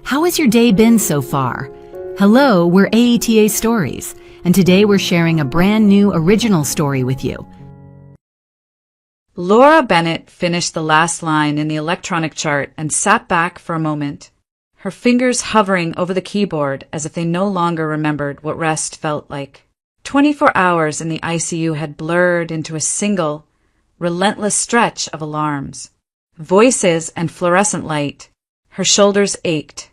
How has your day been so far? Hello, we're AETA Stories, and today we're sharing a brand new original story with you. Laura Bennett finished the last line in the electronic chart and sat back for a moment, her fingers hovering over the keyboard as if they no longer remembered what rest felt like. 24 hours in the ICU had blurred into a single, relentless stretch of alarms. Voices and fluorescent light. Her shoulders ached.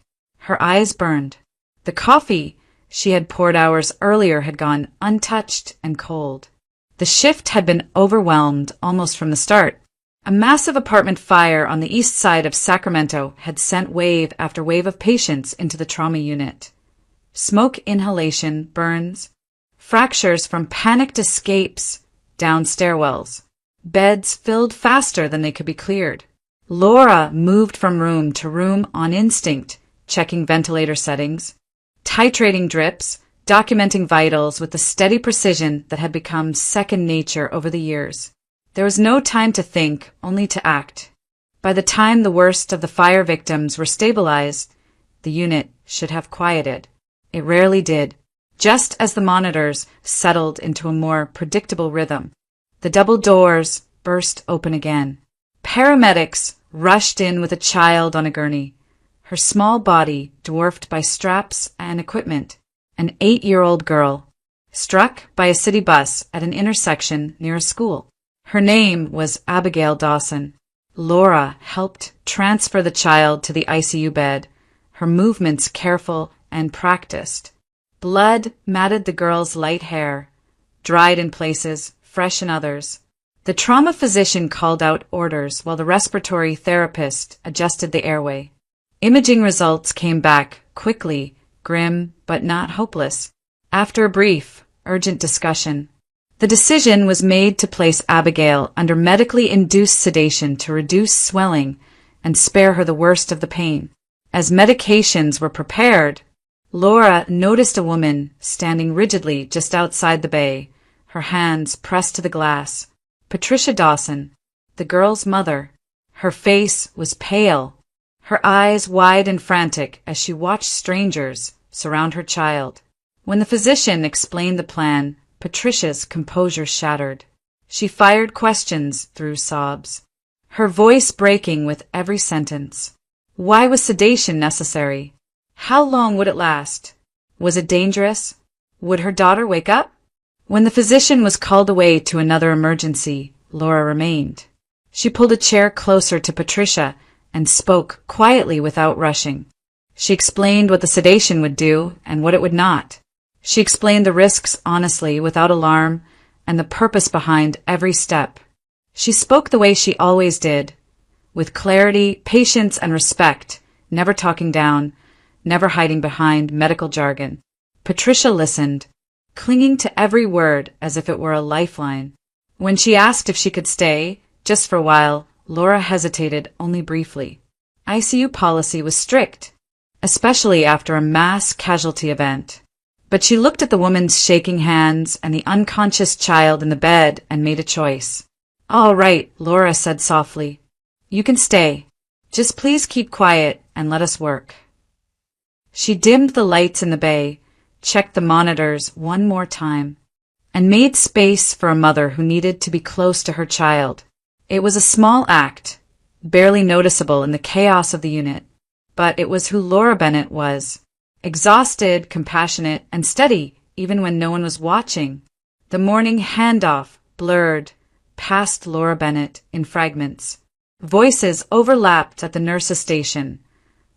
Her eyes burned. The coffee she had poured hours earlier had gone untouched and cold. The shift had been overwhelmed almost from the start. A massive apartment fire on the east side of Sacramento had sent wave after wave of patients into the trauma unit. Smoke inhalation, burns, fractures from panicked escapes down stairwells. Beds filled faster than they could be cleared. Laura moved from room to room on instinct, checking ventilator settings, titrating drips, documenting vitals with the steady precision that had become second nature over the years. There was no time to think, only to act. By the time the worst of the fire victims were stabilized, the unit should have quieted. It rarely did, just as the monitors settled into a more predictable rhythm. The double doors burst open again. Paramedics rushed in with a child on a gurney, her small body dwarfed by straps and equipment. An 8-year-old girl, struck by a city bus at an intersection near a school. Her name was Abigail Dawson. Laura helped transfer the child to the ICU bed, her movements careful and practiced. Blood matted the girl's light hair, dried in places, fresh in others. The trauma physician called out orders while the respiratory therapist adjusted the airway. Imaging results came back quickly, grim but not hopeless. After a brief, urgent discussion, the decision was made to place Abigail under medically induced sedation to reduce swelling and spare her the worst of the pain. As medications were prepared, Laura noticed a woman standing rigidly just outside the bay, her hands pressed to the glass. Patricia Dawson, the girl's mother. Her face was pale, her eyes wide and frantic as she watched strangers surround her child. When the physician explained the plan, Patricia's composure shattered. She fired questions through sobs, her voice breaking with every sentence. Why was sedation necessary? How long would it last? Was it dangerous? Would her daughter wake up? When the physician was called away to another emergency, Laura remained. She pulled a chair closer to Patricia and spoke quietly without rushing. She explained what the sedation would do and what it would not. She explained the risks honestly, without alarm, and the purpose behind every step. She spoke the way she always did, with clarity, patience, and respect, never talking down, never hiding behind medical jargon. Patricia listened, clinging to every word as if it were a lifeline. When she asked if she could stay, just for a while, Laura hesitated only briefly. ICU policy was strict, especially after a mass casualty event. But she looked at the woman's shaking hands and the unconscious child in the bed and made a choice. All right, Laura said softly. You can stay. Just please keep quiet and let us work. She dimmed the lights in the bay, checked the monitors one more time, and made space for a mother who needed to be close to her child. It was a small act, barely noticeable in the chaos of the unit, but it was who Laura Bennett was. Exhausted, compassionate, and steady, even when no one was watching. The morning handoff blurred past Laura Bennett in fragments. Voices overlapped at the nurse's station.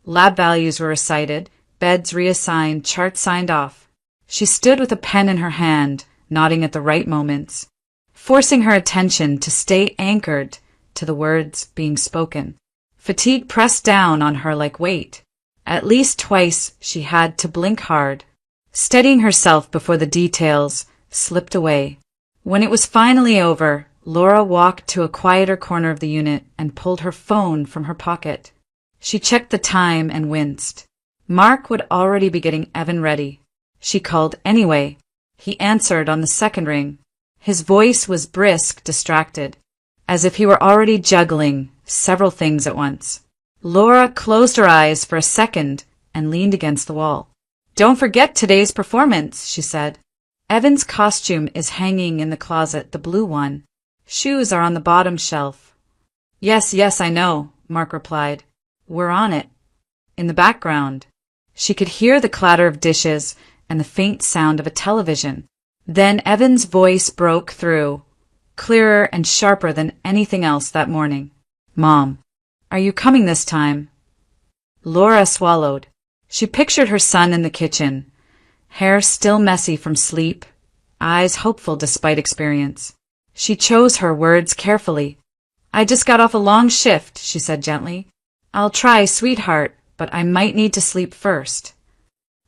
Lab values were recited, beds reassigned, charts signed off. She stood with a pen in her hand, nodding at the right moments, forcing her attention to stay anchored to the words being spoken. Fatigue pressed down on her like weight. At least twice she had to blink hard, steadying herself before the details slipped away. When it was finally over, Laura walked to a quieter corner of the unit and pulled her phone from her pocket. She checked the time and winced. Mark would already be getting Evan ready. She called anyway. He answered on the second ring. His voice was brisk, distracted, as if he were already juggling several things at once. Laura closed her eyes for a second and leaned against the wall. "Don't forget today's performance," she said. "Evan's costume is hanging in the closet, the blue one. Shoes are on the bottom shelf." "Yes, yes, I know," Mark replied. "We're on it." In the background, she could hear the clatter of dishes and the faint sound of a television. Then Evan's voice broke through, clearer and sharper than anything else that morning. "Mom, are you coming this time?" Laura swallowed. She pictured her son in the kitchen, hair still messy from sleep, eyes hopeful despite experience. She chose her words carefully. "I just got off a long shift," she said gently. "I'll try, sweetheart, but I might need to sleep first."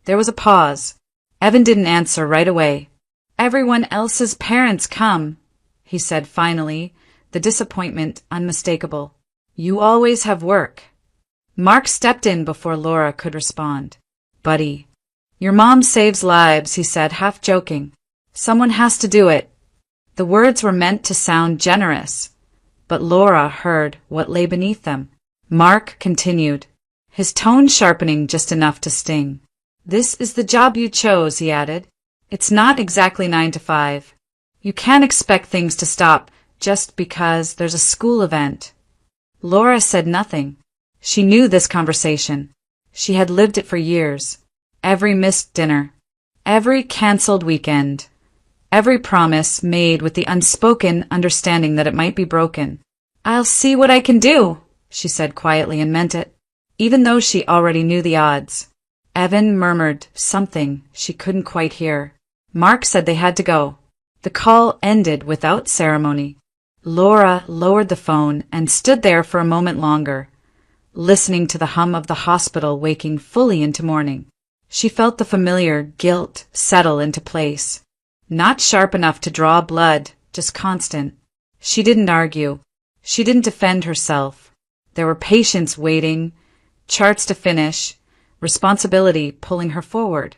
There was a pause. Evan didn't answer right away. "Everyone else's parents come," he said finally, the disappointment unmistakable. "You always have work." Mark stepped in before Laura could respond. "Buddy, your mom saves lives," he said, half joking. "Someone has to do it." The words were meant to sound generous, but Laura heard what lay beneath them. Mark continued, his tone sharpening just enough to sting. "This is the job you chose," he added. "It's not exactly 9 to 5. You can't expect things to stop just because there's a school event." Laura said nothing. She knew this conversation. She had lived it for years. Every missed dinner, every cancelled weekend, every promise made with the unspoken understanding that it might be broken. "I'll see what I can do," she said quietly and meant it, even though she already knew the odds. Evan murmured something she couldn't quite hear. Mark said they had to go. The call ended without ceremony. Laura lowered the phone and stood there for a moment longer, listening to the hum of the hospital waking fully into morning. She felt the familiar guilt settle into place. Not sharp enough to draw blood, just constant. She didn't argue. She didn't defend herself. There were patients waiting, charts to finish, responsibility pulling her forward.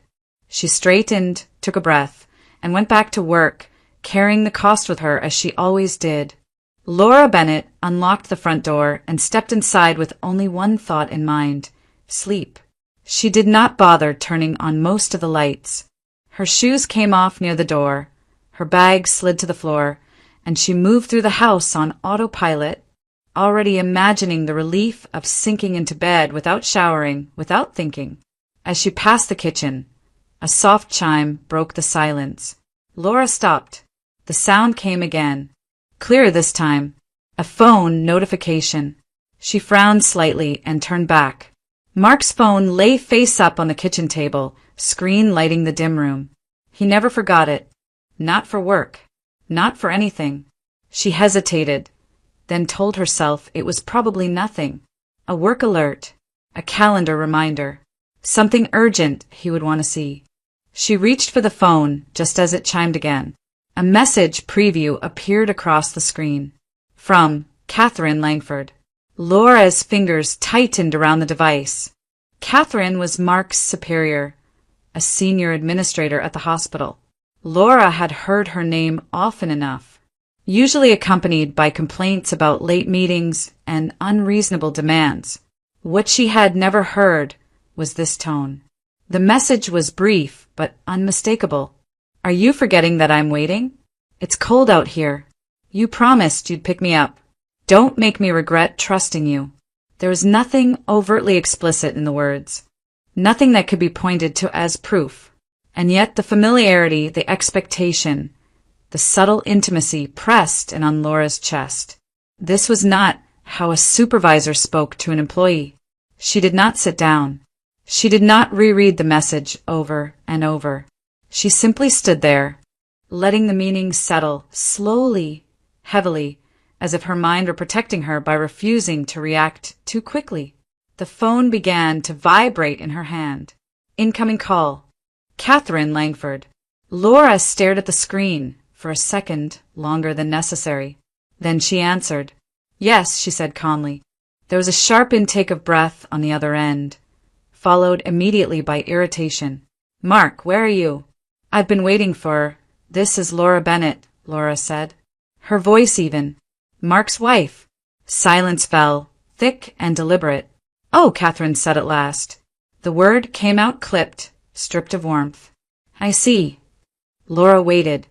She straightened, took a breath, and went back to work, carrying the cost with her as she always did. Laura Bennett unlocked the front door and stepped inside with only one thought in mind: sleep. She did not bother turning on most of the lights. Her shoes came off near the door, her bag slid to the floor, and she moved through the house on autopilot, already imagining the relief of sinking into bed without showering, without thinking. As she passed the kitchen, a soft chime broke the silence. Laura stopped. The sound came again. Clearer this time. A phone notification. She frowned slightly and turned back. Mark's phone lay face up on the kitchen table, screen lighting the dim room. He never forgot it. Not for work. Not for anything. She hesitated, then told herself it was probably nothing. A work alert. A calendar reminder. Something urgent he would want to see. She reached for the phone just as it chimed again. A message preview appeared across the screen. From Catherine Langford. Laura's fingers tightened around the device. Catherine was Mark's superior, a senior administrator at the hospital. Laura had heard her name often enough, usually accompanied by complaints about late meetings and unreasonable demands. What she had never heard was this tone. The message was brief but unmistakable. "Are you forgetting that I'm waiting? It's cold out here. You promised you'd pick me up. Don't make me regret trusting you." There was nothing overtly explicit in the words, nothing that could be pointed to as proof. And yet the familiarity, the expectation, the subtle intimacy pressed in on Laura's chest. This was not how a supervisor spoke to an employee. She did not sit down. She did not reread the message over and over. She simply stood there, letting the meaning settle slowly, heavily, as if her mind were protecting her by refusing to react too quickly. The phone began to vibrate in her hand. Incoming call. Catherine Langford. Laura stared at the screen for a second longer than necessary. Then she answered. "Yes," she said calmly. There was a sharp intake of breath on the other end, followed immediately by irritation. "Mark, where are you?" "I've been waiting for... This is Laura Bennett," Laura said. Her voice even. "Mark's wife." Silence fell, thick and deliberate. "Oh," Catherine said at last. The word came out clipped, stripped of warmth. I see. Laura waited.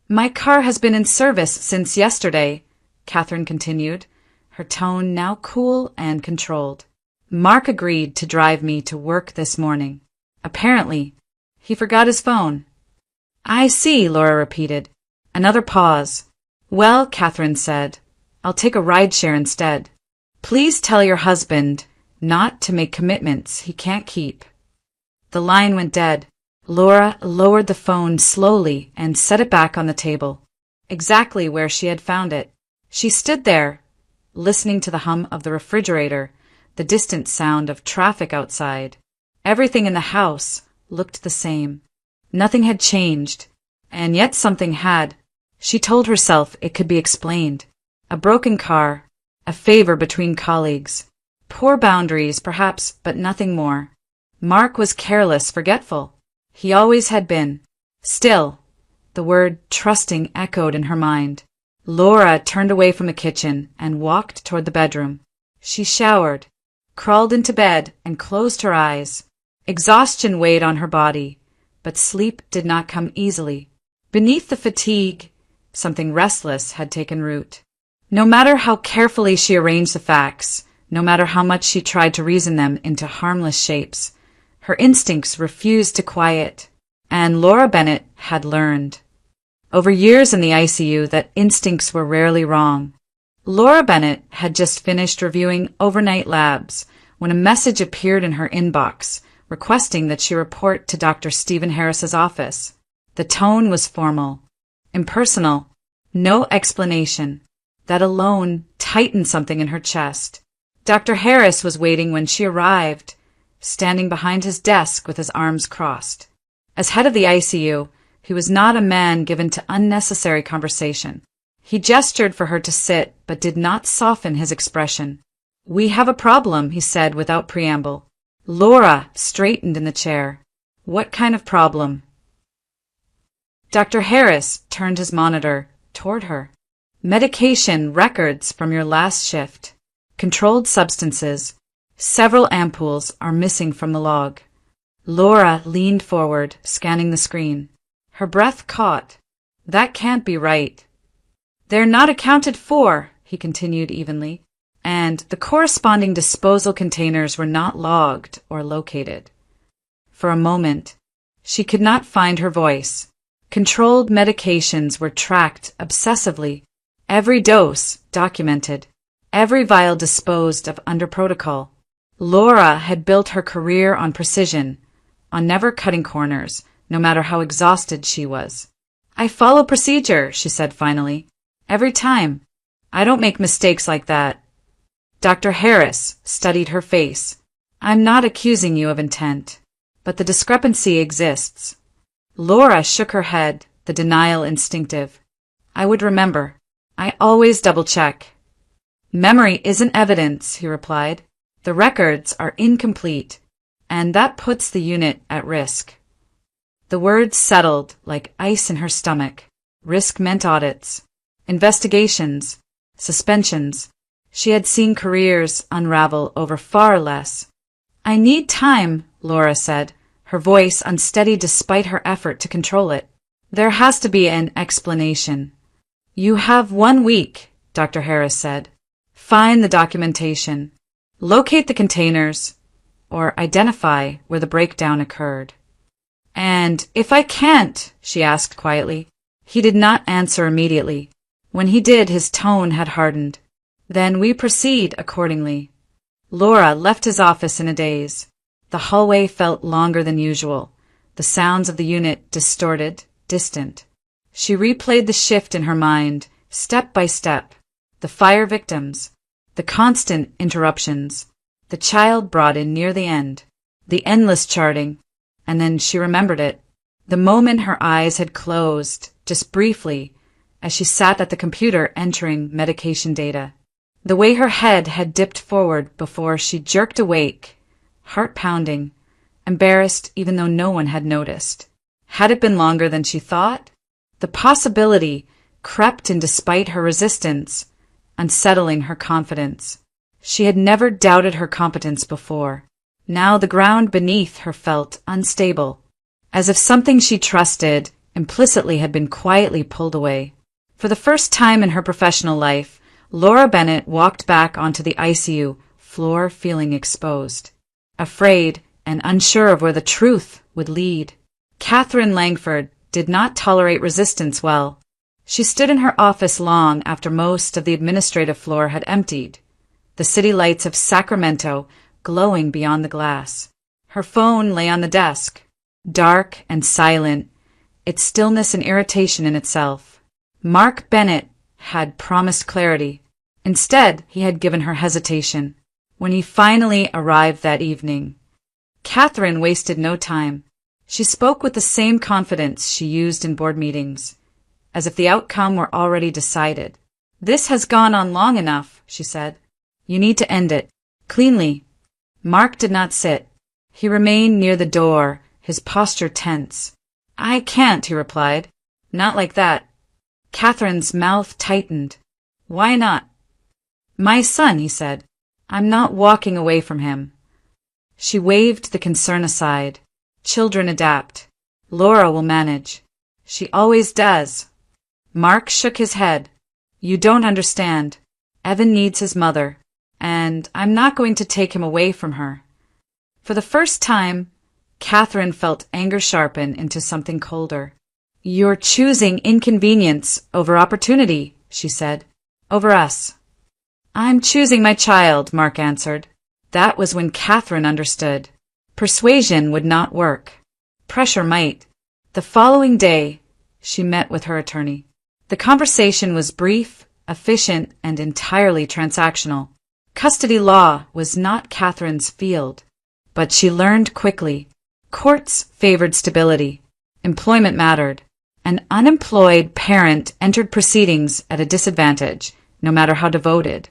My car has been in service since yesterday, Catherine continued, her tone now cool and controlled. Mark agreed to drive me to work this morning. Apparently, he forgot his phone. I see, Laura repeated. Another pause. Well, Catherine said, I'll take a rideshare instead. Please tell your husband not to make commitments he can't keep. The line went dead. Laura lowered the phone slowly and set it back on the table, exactly where she had found it. She stood there, listening to the hum of the refrigerator, the distant sound of traffic outside. Everything in the house looked the same. Nothing had changed, and yet something had. She told herself it could be explained. A broken car, a favor between colleagues, poor boundaries perhaps, but nothing more. Mark was careless, forgetful. He always had been. Still, the word trusting echoed in her mind. Laura turned away from the kitchen and walked toward the bedroom. She showered, crawled into bed, and closed her eyes. Exhaustion weighed on her body, but sleep did not come easily. Beneath the fatigue, something restless had taken root. No matter how carefully she arranged the facts, no matter how much she tried to reason them into harmless shapes, her instincts refused to quiet, and Laura Bennett had learned, over years in the ICU, that instincts were rarely wrong. Laura Bennett had just finished reviewing overnight labs when a message appeared in her inbox requesting that she report to Dr. Stephen Harris's office. The tone was formal, impersonal, no explanation. That alone tightened something in her chest. Dr. Harris was waiting when she arrived, standing behind his desk with his arms crossed. As head of the ICU, he was not a man given to unnecessary conversation. He gestured for her to sit, but did not soften his expression. We have a problem, he said without preamble. Laura straightened in the chair. What kind of problem? Dr. Harris turned his monitor toward her. Medication records from your last shift. Controlled substances. Several ampoules are missing from the log. Laura leaned forward, scanning the screen. Her breath caught. That can't be right. They're not accounted for, he continued evenly, and the corresponding disposal containers were not logged or located. For a moment, she could not find her voice. Controlled medications were tracked obsessively. Every dose documented, every vial disposed of under protocol. Laura had built her career on precision, on never cutting corners, no matter how exhausted she was. I follow procedure, she said finally. Every time. I don't make mistakes like that. Dr. Harris studied her face. I'm not accusing you of intent, but the discrepancy exists. Laura shook her head, the denial instinctive. I would remember. I always double-check. Memory isn't evidence, he replied. The records are incomplete, and that puts the unit at risk. The words settled like ice in her stomach. Risk meant audits, investigations, suspensions. She had seen careers unravel over far less. I need time, Laura said, her voice unsteady despite her effort to control it. There has to be an explanation. You have 1 week, Dr. Harris said. Find the documentation, locate the containers, or identify where the breakdown occurred. And if I can't, she asked quietly. He did not answer immediately. When he did, his tone had hardened. Then we proceed accordingly. Laura left his office in a daze. The hallway felt longer than usual, the sounds of the unit distorted, distant. She replayed the shift in her mind, step by step. The fire victims, the constant interruptions, the child brought in near the end, the endless charting, and then she remembered it. The moment her eyes had closed, just briefly, as she sat at the computer entering medication data. The way her head had dipped forward before she jerked awake, heart pounding, embarrassed even though no one had noticed. Had it been longer than she thought? The possibility crept in despite her resistance, unsettling her confidence. She had never doubted her competence before. Now the ground beneath her felt unstable, as if something she trusted implicitly had been quietly pulled away. For the first time in her professional life, Laura Bennett walked back onto the ICU floor feeling exposed, afraid and unsure of where the truth would lead. Catherine Langford did not tolerate resistance well. She stood in her office long after most of the administrative floor had emptied, the city lights of Sacramento glowing beyond the glass. Her phone lay on the desk, dark and silent, its stillness an irritation in itself. Mark Bennett had promised clarity. Instead, he had given her hesitation. When he finally arrived that evening, Catherine wasted no time. She spoke with the same confidence she used in board meetings, as if the outcome were already decided. "This has gone on long enough," she said. "You need to end it. Cleanly." Mark did not sit. He remained near the door, his posture tense. "I can't," he replied. "Not like that." Catherine's mouth tightened. "Why not?" "My son," he said. "I'm not walking away from him." She waved the concern aside. "Children adapt. Laura will manage. She always does." Mark shook his head. "You don't understand. Evan needs his mother, and I'm not going to take him away from her." For the first time, Catherine felt anger sharpen into something colder. "You're choosing inconvenience over opportunity," she said. "Over us." "I'm choosing my child," Mark answered. That was when Catherine understood. Persuasion would not work. Pressure might. The following day, she met with her attorney. The conversation was brief, efficient, and entirely transactional. Custody law was not Catherine's field, but she learned quickly. Courts favored stability. Employment mattered. An unemployed parent entered proceedings at a disadvantage, no matter how devoted.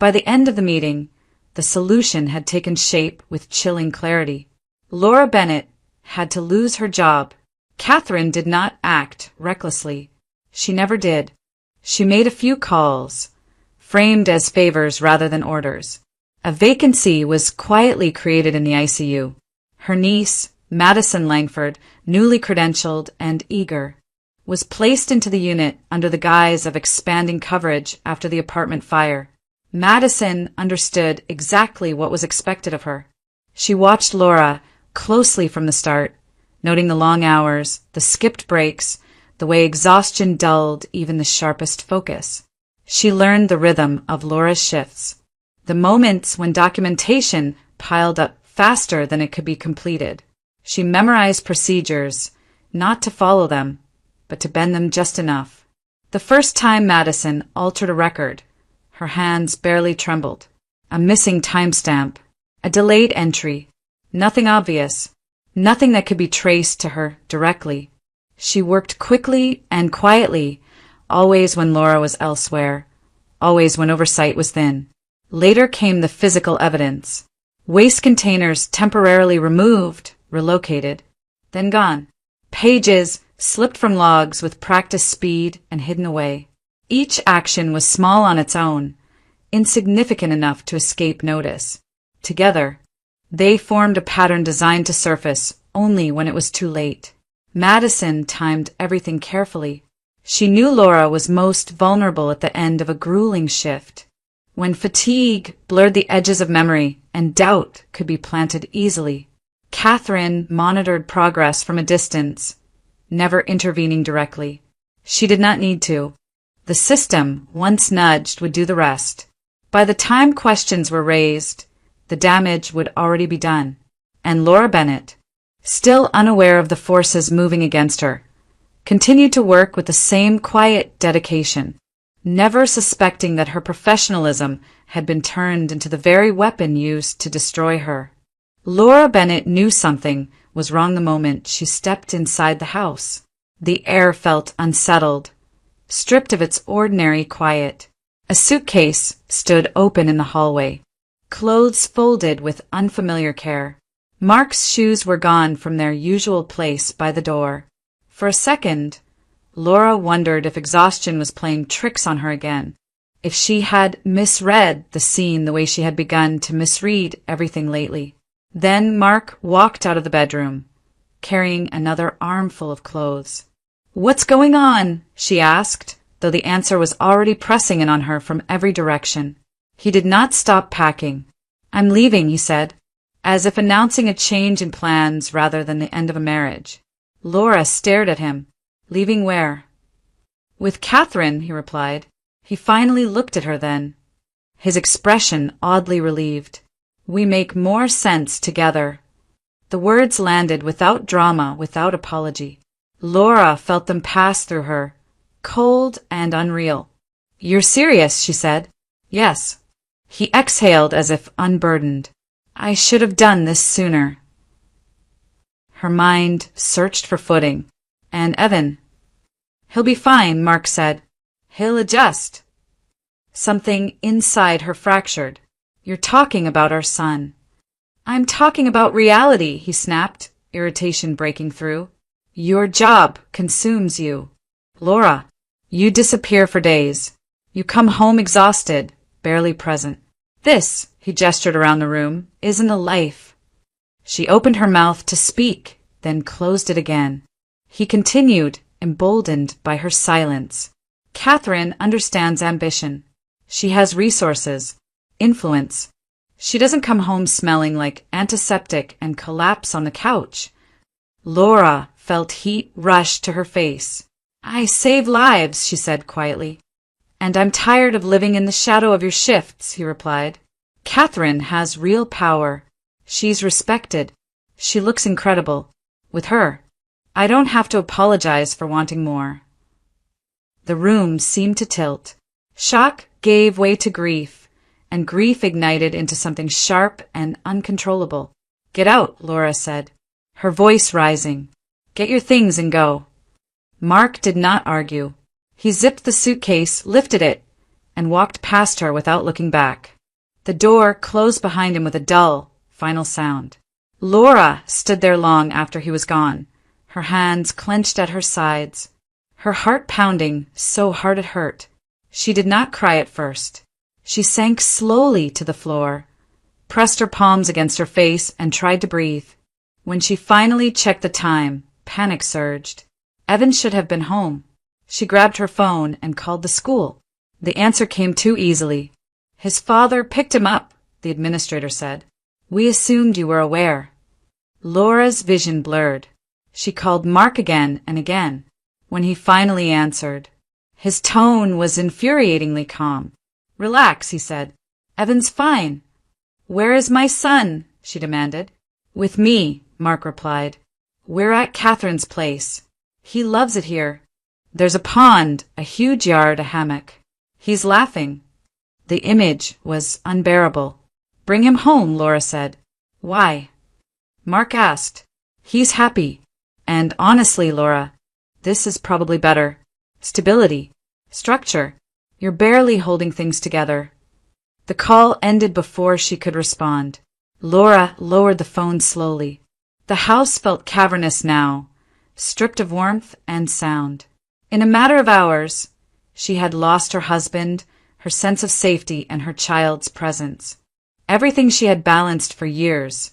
By the end of the meeting, the solution had taken shape with chilling clarity. Laura Bennett had to lose her job. Catherine did not act recklessly. She never did. She made a few calls, framed as favors rather than orders. A vacancy was quietly created in the ICU. Her niece, Madison Langford, newly credentialed and eager, was placed into the unit under the guise of expanding coverage after the apartment fire. Madison understood exactly what was expected of her. She watched Laura closely from the start, noting the long hours, the skipped breaks, the way exhaustion dulled even the sharpest focus. She learned the rhythm of Laura's shifts, the moments when documentation piled up faster than it could be completed. She memorized procedures, not to follow them, but to bend them just enough. The first time Madison altered a record, her hands barely trembled. A missing timestamp, a delayed entry, nothing obvious, nothing that could be traced to her directly. She worked quickly and quietly, always when Laura was elsewhere, always when oversight was thin. Later came the physical evidence. Waste containers temporarily removed, relocated, then gone. Pages slipped from logs with practiced speed and hidden away. Each action was small on its own, insignificant enough to escape notice. Together, they formed a pattern designed to surface only when it was too late. Madison timed everything carefully. She knew Laura was most vulnerable at the end of a grueling shift, when fatigue blurred the edges of memory and doubt could be planted easily. Catherine monitored progress from a distance, never intervening directly. She did not need to. The system, once nudged, would do the rest. By the time questions were raised, the damage would already be done. And Laura Bennett, still unaware of the forces moving against her, continued to work with the same quiet dedication, never suspecting that her professionalism had been turned into the very weapon used to destroy her. Laura Bennett knew something was wrong the moment she stepped inside the house. The air felt unsettled, stripped of its ordinary quiet. A suitcase stood open in the hallway, clothes folded with unfamiliar care. Mark's shoes were gone from their usual place by the door. For a second, Laura wondered if exhaustion was playing tricks on her again, if she had misread the scene the way she had begun to misread everything lately. Then Mark walked out of the bedroom, carrying another armful of clothes. "What's going on?" she asked, though the answer was already pressing in on her from every direction. He did not stop packing. "I'm leaving," he said, as if announcing a change in plans rather than the end of a marriage. Laura stared at him. "Leaving where?" "With Catherine," he replied. He finally looked at her then, his expression oddly relieved. "We make more sense together." The words landed without drama, without apology. Laura felt them pass through her, cold and unreal. "You're serious," she said. "Yes." He exhaled as if unburdened. "I should have done this sooner." Her mind searched for footing. "And Evan?" "He'll be fine," Mark said. "He'll adjust." Something inside her fractured. "You're talking about our son." "I'm talking about reality," he snapped, irritation breaking through. "Your job consumes you. Laura, you disappear for days. You come home exhausted, barely present. This," he gestured around the room, "isn't a life." She opened her mouth to speak, then closed it again. He continued, emboldened by her silence. "Catherine understands ambition. She has resources, influence. She doesn't come home smelling like antiseptic and collapse on the couch." Laura felt heat rush to her face. "I save lives," she said quietly. "And I'm tired of living in the shadow of your shifts," he replied. "Catherine has real power. She's respected. She looks incredible. With her, I don't have to apologize for wanting more." The room seemed to tilt. Shock gave way to grief, and grief ignited into something sharp and uncontrollable. "Get out," Laura said, her voice rising. "Get your things and go." Mark did not argue. He zipped the suitcase, lifted it, and walked past her without looking back. The door closed behind him with a dull, final sound. Laura stood there long after he was gone, her hands clenched at her sides, her heart pounding so hard it hurt. She did not cry at first. She sank slowly to the floor, pressed her palms against her face, and tried to breathe. When she finally checked the time, panic surged. Evan should have been home. She grabbed her phone and called the school. The answer came too easily. "His father picked him up," the administrator said. "We assumed you were aware." Laura's vision blurred. She called Mark again and again. When he finally answered, his tone was infuriatingly calm. "Relax," he said. "Evan's fine." "Where is my son?" she demanded. "With me," Mark replied. "We're at Catherine's place. He loves it here. There's a pond, a huge yard, a hammock. He's laughing." The image was unbearable. "Bring him home," Laura said. "Why?" Mark asked. "He's happy. And honestly, Laura, this is probably better. Stability. Structure. You're barely holding things together." The call ended before she could respond. Laura lowered the phone slowly. The house felt cavernous now, stripped of warmth and sound. In a matter of hours, she had lost her husband, her sense of safety, and her child's presence. Everything she had balanced for years,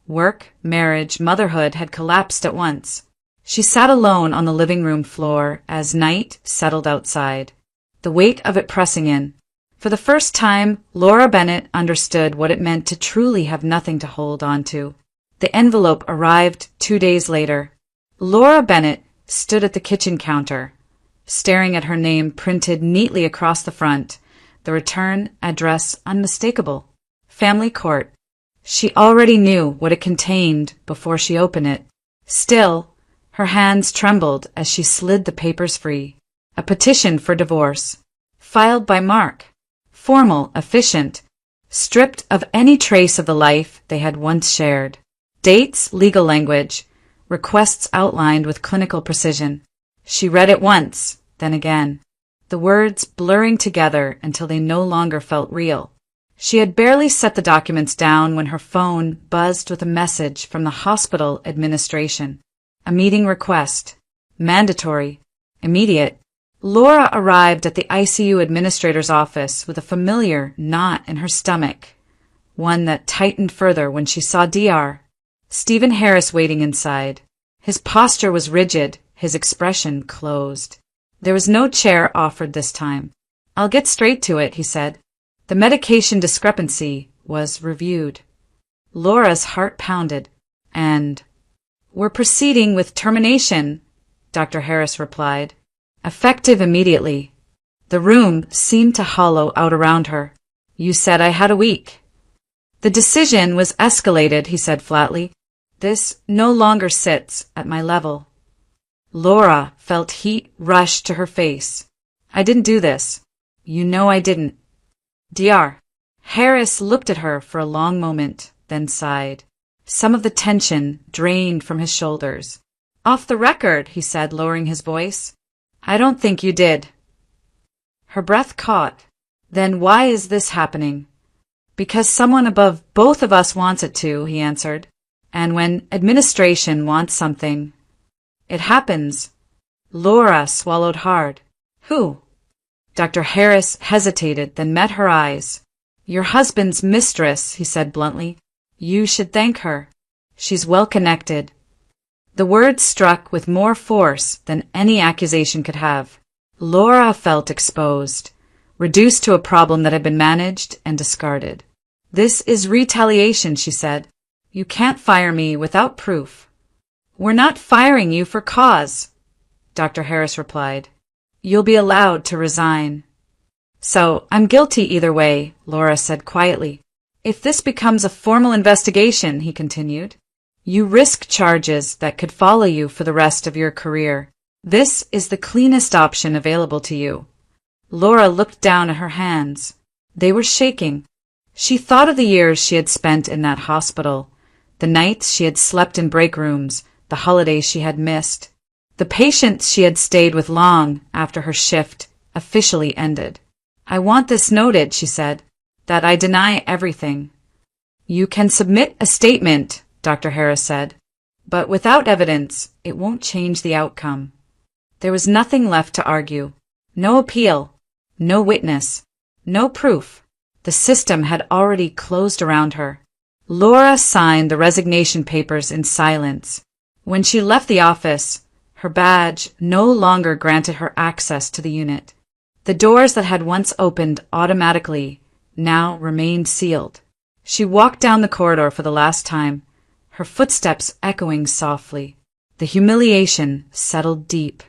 work, marriage, motherhood, had collapsed at once. She sat alone on the living room floor as night settled outside, the weight of it pressing in. For the first time, Laura Bennett understood what it meant to truly have nothing to hold on to. The envelope arrived 2 days later. Laura Bennett stood at the kitchen counter, staring at her name printed neatly across the front, the return address unmistakable. Family Court. She already knew what it contained before she opened it. Still, her hands trembled as she slid the papers free. A petition for divorce, filed by Mark. Formal, efficient, stripped of any trace of the life they had once shared. Dates, legal language, requests outlined with clinical precision. She read it once, then again, the words blurring together until they no longer felt real. She had barely set the documents down when her phone buzzed with a message from the hospital administration. A meeting request. Mandatory. Immediate. Laura arrived at the ICU administrator's office with a familiar knot in her stomach. one that tightened further when she saw Dr. Stephen Harris waiting inside. His posture was rigid, his expression closed. There was no chair offered this time. "I'll get straight to it," he said. The medication discrepancy was reviewed. Laura's heart pounded. "And we're proceeding with termination," Dr. Harris replied. "Effective immediately." The room seemed to hollow out around her. "You said I had a week." "The decision was escalated," he said flatly. "This no longer sits at my level." Laura felt heat rush to her face. "I didn't do this. You know I didn't." Dr. Harris looked at her for a long moment, then sighed. Some of the tension drained from his shoulders. "Off the record," he said, lowering his voice. "I don't think you did." Her breath caught. "Then why is this happening?" "Because someone above both of us wants it to," he answered. "And when administration wants something, it happens." Laura swallowed hard. "Who?" Dr. Harris hesitated, then met her eyes. "Your husband's mistress," he said bluntly. "You should thank her. She's well connected." The words struck with more force than any accusation could have. Laura felt exposed, reduced to a problem that had been managed and discarded. "This is retaliation," she said. "You can't fire me without proof." "We're not firing you for cause," Dr. Harris replied. "You'll be allowed to resign." "So I'm guilty either way," Laura said quietly. "If this becomes a formal investigation," he continued, "you risk charges that could follow you for the rest of your career. This is the cleanest option available to you." Laura looked down at her hands. They were shaking. She thought of the years she had spent in that hospital, the nights she had slept in break rooms, the holidays she had missed, the patients she had stayed with long after her shift officially ended. "I want this noted," she said, "that I deny everything." "You can submit a statement," Dr. Harris said, "but without evidence, it won't change the outcome." There was nothing left to argue. No appeal, no witness, no proof. The system had already closed around her. Laura signed the resignation papers in silence. When she left the office, her badge no longer granted her access to the unit. The doors that had once opened automatically now remained sealed. She walked down the corridor for the last time, her footsteps echoing softly. The humiliation settled deep,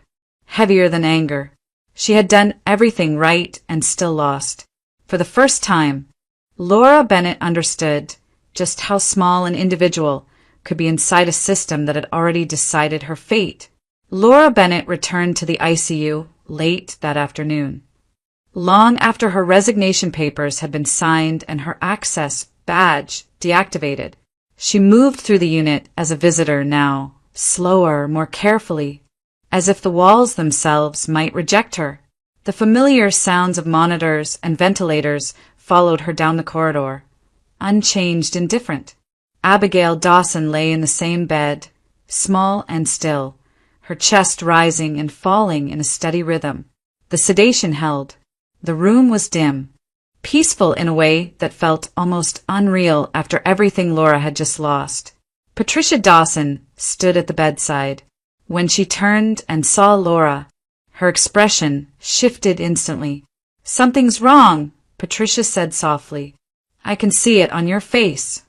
heavier than anger. She had done everything right and still lost. For the first time, Laura Bennett understood just how small an individual could be inside a system that had already decided her fate. Laura Bennett returned to the ICU late that afternoon. Long after her resignation papers had been signed and her access badge deactivated, she moved through the unit as a visitor now, slower, more carefully, as if the walls themselves might reject her. The familiar sounds of monitors and ventilators followed her down the corridor, unchanged and different. Abigail Dawson lay in the same bed, small and still, her chest rising and falling in a steady rhythm. The sedation held. The room was dim, peaceful in a way that felt almost unreal after everything Laura had just lost. Patricia Dawson stood at the bedside. When she turned and saw Laura, her expression shifted instantly. "Something's wrong," Patricia said softly. "I can see it on your face."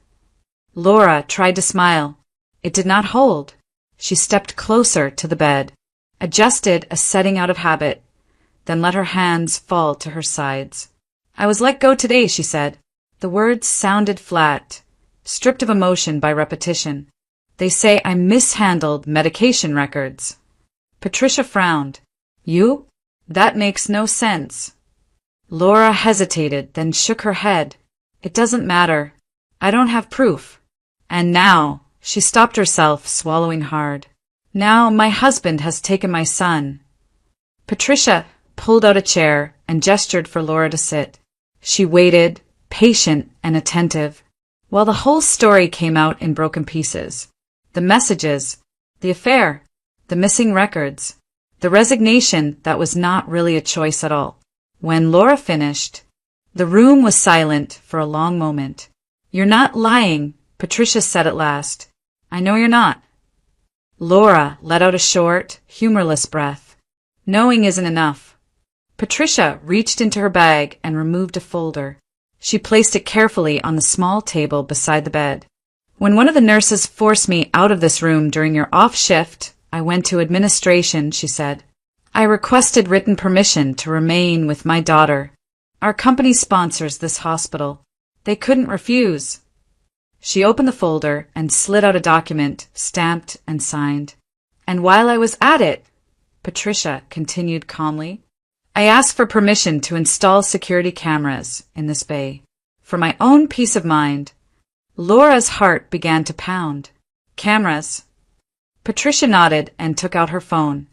Laura tried to smile. It did not hold. She stepped closer to the bed, adjusted a setting out of habit, then let her hands fall to her sides. "I was let go today," she said. The words sounded flat, stripped of emotion by repetition. "They say I mishandled medication records." Patricia frowned. "You? That makes no sense." Laura hesitated, then shook her head. "It doesn't matter. I don't have proof. And now," she stopped herself, swallowing hard. "Now my husband has taken my son." Patricia pulled out a chair and gestured for Laura to sit. She waited, patient and attentive, while the whole story came out in broken pieces. The messages, the affair, the missing records, the resignation that was not really a choice at all. When Laura finished, the room was silent for a long moment. You're not lying, Patricia said at last. I know you're not. Laura let out a short, humorless breath. Knowing isn't enough. Patricia reached into her bag and removed a folder. She placed it carefully on the small table beside the bed. When one of the nurses forced me out of this room during your off shift, I went to administration, she said. I requested written permission to remain with my daughter. Our company sponsors this hospital. They couldn't refuse. She opened the folder and slid out a document, stamped and signed. And while I was at it, Patricia continued calmly, I asked for permission to install security cameras in this bay. For my own peace of mind. Laura's heart began to pound. Cameras. Patricia nodded and took out her phone.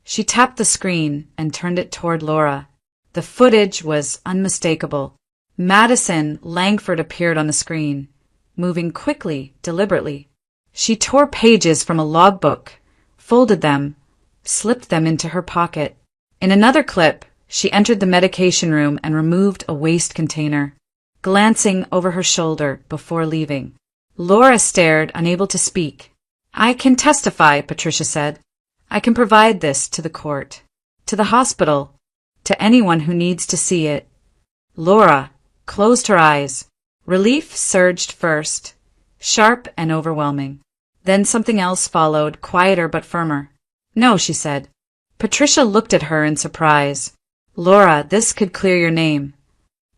She tapped the screen and turned it toward Laura. The footage was unmistakable. Madison Langford appeared on the screen, moving quickly, deliberately. She tore pages from a logbook, folded them, slipped them into her pocket. In another clip, she entered the medication room and removed a waste container, glancing over her shoulder before leaving. Laura stared, unable to speak. I can testify, Patricia said. I can provide this to the court, to the hospital, to anyone who needs to see it. Laura closed her eyes. Relief surged first, sharp and overwhelming. Then something else followed, quieter but firmer. No, she said. Patricia looked at her in surprise. Laura, this could clear your name.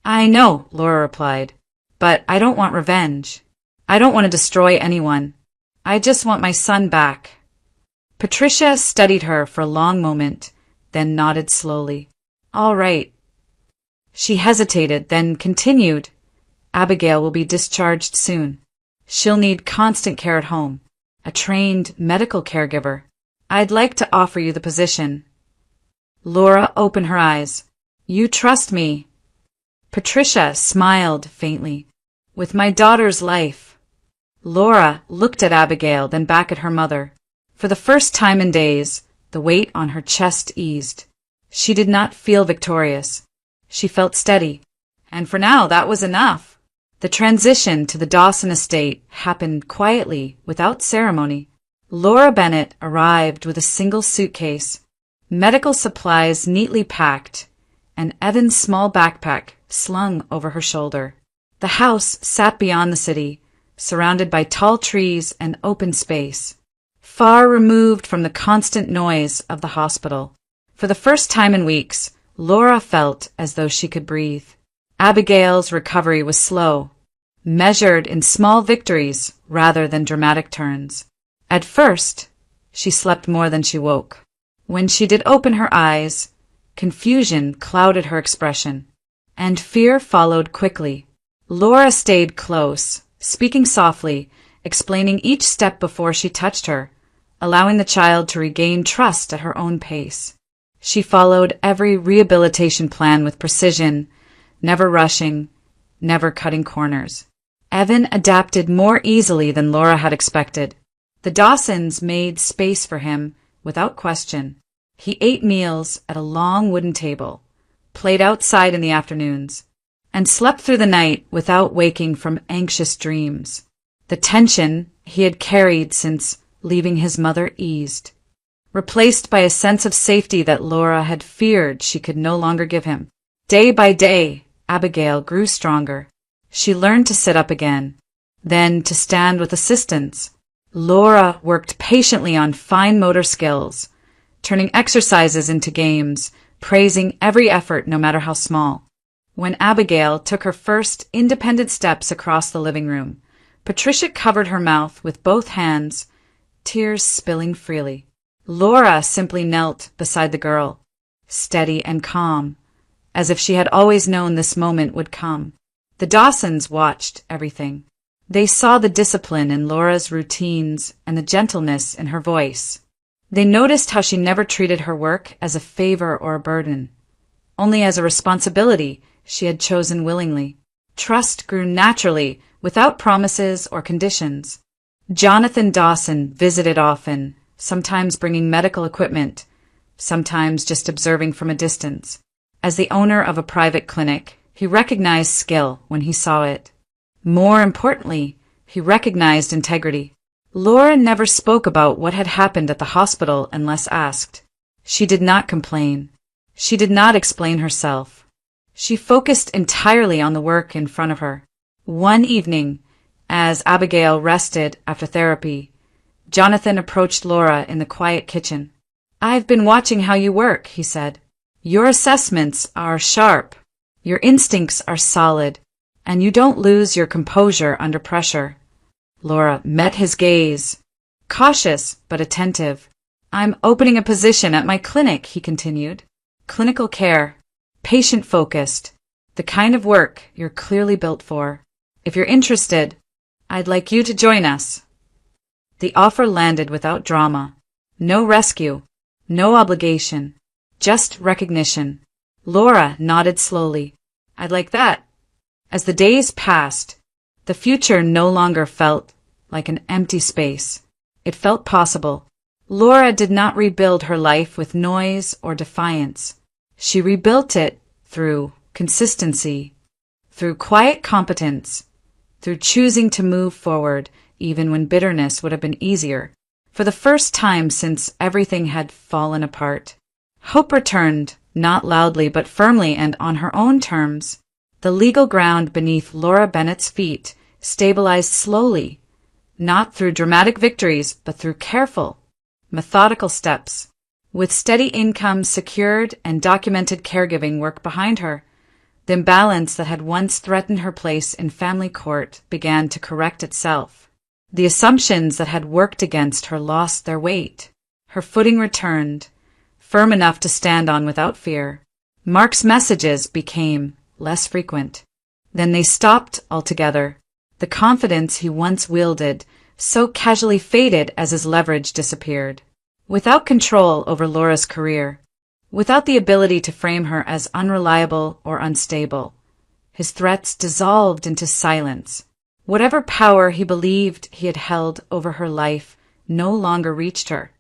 I know, Laura replied, but I don't want revenge. I don't want to destroy anyone. I just want my son back. Patricia studied her for a long moment, then nodded slowly. All right. She hesitated, then continued. Abigail will be discharged soon. She'll need constant care at home, a trained medical caregiver. I'd like to offer you the position. Laura opened her eyes. You trust me? Patricia smiled faintly. With my daughter's life. Laura looked at Abigail, then back at her mother. For the first time in days, the weight on her chest eased. She did not feel victorious. She felt steady. And for now, that was enough. The transition to the Dawson estate happened quietly, without ceremony. Laura Bennett arrived with a single suitcase, medical supplies neatly packed, and Evan's small backpack slung over her shoulder. The house sat beyond the city, surrounded by tall trees and open space, far removed from the constant noise of the hospital. For the first time in weeks, Laura felt as though she could breathe. Abigail's recovery was slow, measured in small victories rather than dramatic turns. At first, she slept more than she woke. When she did open her eyes, confusion clouded her expression, and fear followed quickly. Laura stayed close, speaking softly, explaining each step before she touched her, allowing the child to regain trust at her own pace. She followed every rehabilitation plan with precision, never rushing, never cutting corners. Evan adapted more easily than Laura had expected. The Dawsons made space for him without question. He ate meals at a long wooden table, played outside in the afternoons, and slept through the night without waking from anxious dreams. The tension he had carried since leaving his mother eased, replaced by a sense of safety that Laura had feared she could no longer give him. Day by day, Abigail grew stronger. She learned to sit up again, then to stand with assistance. Laura worked patiently on fine motor skills, turning exercises into games, praising every effort no matter how small. When Abigail took her first independent steps across the living room, Patricia covered her mouth with both hands, tears spilling freely. Laura simply knelt beside the girl, steady and calm, as if she had always known this moment would come. The Dawsons watched everything. They saw the discipline in Laura's routines and the gentleness in her voice. They noticed how she never treated her work as a favor or a burden, only as a responsibility she had chosen willingly. Trust grew naturally, without promises or conditions. Jonathan Dawson visited often, sometimes bringing medical equipment, sometimes just observing from a distance. As the owner of a private clinic, he recognized skill when he saw it. More importantly, he recognized integrity. Laura never spoke about what had happened at the hospital unless asked. She did not complain. She did not explain herself. She focused entirely on the work in front of her. One evening, as Abigail rested after therapy, Jonathan approached Laura in the quiet kitchen. "I've been watching how you work," he said. "Your assessments are sharp, your instincts are solid, and you don't lose your composure under pressure." Laura met his gaze, cautious but attentive. "I'm opening a position at my clinic," he continued. "Clinical care, patient-focused, the kind of work you're clearly built for. If you're interested, I'd like you to join us." The offer landed without drama. No rescue, no obligation, just recognition. Laura nodded slowly. "I'd like that." As the days passed, the future no longer felt like an empty space. It felt possible. Laura did not rebuild her life with noise or defiance. She rebuilt it through consistency, through quiet competence, through choosing to move forward even when bitterness would have been easier. For the first time since everything had fallen apart, hope returned, not loudly but firmly and on her own terms. The legal ground beneath Laura Bennett's feet stabilized slowly, not through dramatic victories but through careful, methodical steps. With steady income secured and documented caregiving work behind her, the imbalance that had once threatened her place in family court began to correct itself. The assumptions that had worked against her lost their weight. Her footing returned, firm enough to stand on without fear. Mark's messages became less frequent. Then they stopped altogether. The confidence he once wielded so casually faded as his leverage disappeared. Without control over Laura's career, without the ability to frame her as unreliable or unstable, his threats dissolved into silence. Whatever power he believed he had held over her life no longer reached her.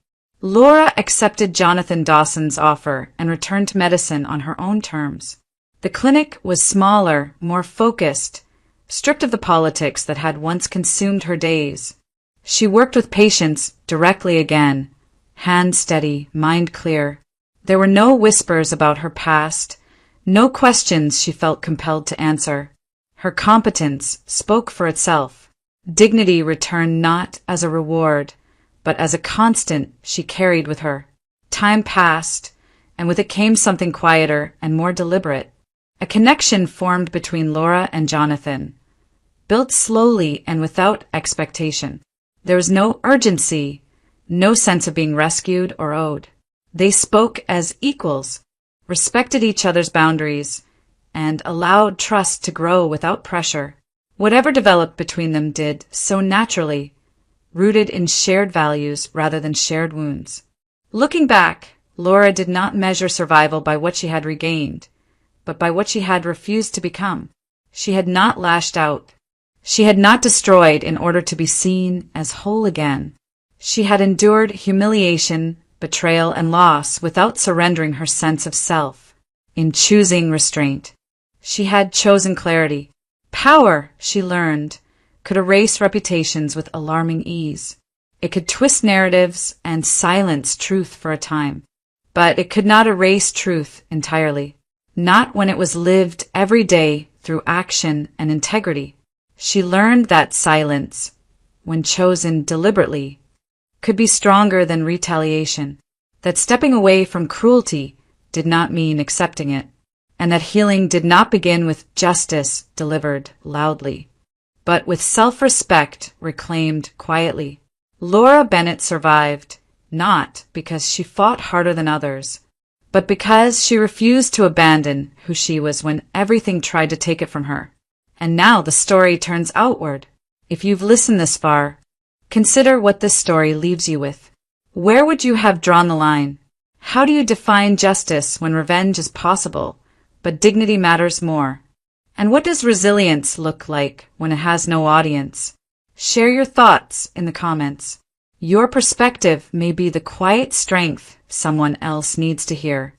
Laura accepted Jonathan Dawson's offer and returned to medicine on her own terms. The clinic was smaller, more focused, stripped of the politics that had once consumed her days. She worked with patients directly again, hand steady, mind clear. There were no whispers about her past, no questions she felt compelled to answer. Her competence spoke for itself. Dignity returned not as a reward, but as a constant she carried with her. Time passed, and with it came something quieter and more deliberate. A connection formed between Laura and Jonathan, built slowly and without expectation. There was no urgency, no sense of being rescued or owed. They spoke as equals, respected each other's boundaries, and allowed trust to grow without pressure. Whatever developed between them did so naturally, rooted in shared values rather than shared wounds. Looking back, Laura did not measure survival by what she had regained, but by what she had refused to become. She had not lashed out. She had not destroyed in order to be seen as whole again. She had endured humiliation, betrayal, and loss without surrendering her sense of self. In choosing restraint, she had chosen clarity. Power, she learned, could erase reputations with alarming ease. It could twist narratives and silence truth for a time, but it could not erase truth entirely. Not when it was lived every day through action and integrity. She learned that silence, when chosen deliberately, could be stronger than retaliation, that stepping away from cruelty did not mean accepting it, and that healing did not begin with justice delivered loudly, but with self-respect reclaimed quietly. Laura Bennett survived, not because she fought harder than others, but because she refused to abandon who she was when everything tried to take it from her. And now the story turns outward. If you've listened this far, consider what this story leaves you with. Where would you have drawn the line? How do you define justice when revenge is possible, but dignity matters more? And what does resilience look like when it has no audience? Share your thoughts in the comments. Your perspective may be the quiet strength someone else needs to hear.